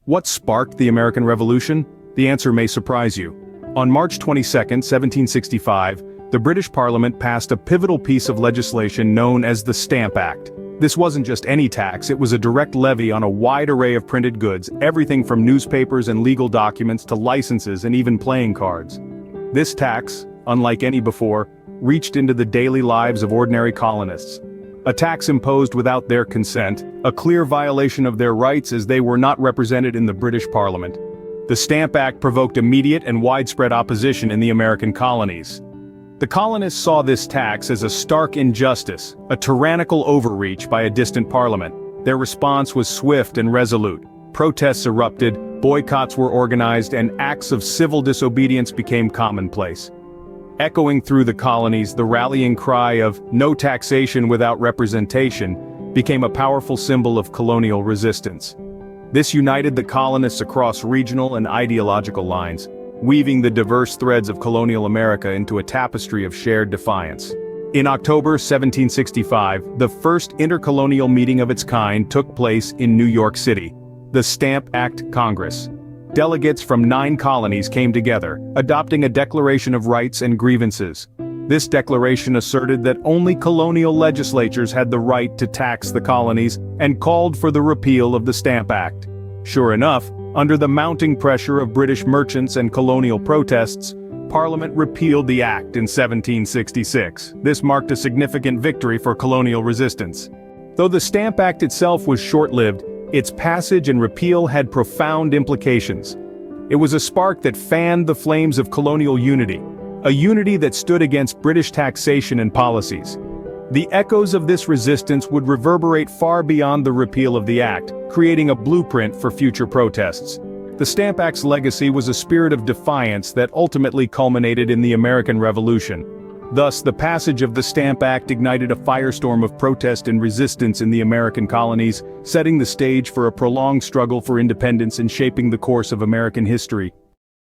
What sparked the American Revolution? The answer may surprise you. On March 22, 1765, the British Parliament passed a pivotal piece of legislation known as the Stamp Act. This wasn't just any tax, it was a direct levy on a wide array of printed goods, everything from newspapers and legal documents to licenses and even playing cards. This tax, unlike any before, reached into the daily lives of ordinary colonists. A tax imposed without their consent, a clear violation of their rights as they were not represented in the British Parliament. The Stamp Act provoked immediate and widespread opposition in the American colonies. The colonists saw this tax as a stark injustice, a tyrannical overreach by a distant parliament. Their response was swift and resolute. Protests erupted, boycotts were organized, and acts of civil disobedience became commonplace. Echoing through the colonies, the rallying cry of "no taxation without representation" became a powerful symbol of colonial resistance. This united the colonists across regional and ideological lines, weaving the diverse threads of colonial America into a tapestry of shared defiance. In October 1765, the first intercolonial meeting of its kind took place in New York City, the Stamp Act Congress. Delegates from 9 colonies came together, adopting a Declaration of Rights and Grievances. This declaration asserted that only colonial legislatures had the right to tax the colonies and called for the repeal of the Stamp Act. Sure enough, under the mounting pressure of British merchants and colonial protests, Parliament repealed the act in 1766. This marked a significant victory for colonial resistance. Though the Stamp Act itself was short-lived, its passage and repeal had profound implications. It was a spark that fanned the flames of colonial unity, a unity that stood against British taxation and policies. The echoes of this resistance would reverberate far beyond the repeal of the act, creating a blueprint for future protests. The Stamp Act's legacy was a spirit of defiance that ultimately culminated in the American Revolution. Thus, the passage of the Stamp Act ignited a firestorm of protest and resistance in the American colonies, setting the stage for a prolonged struggle for independence and shaping the course of American history.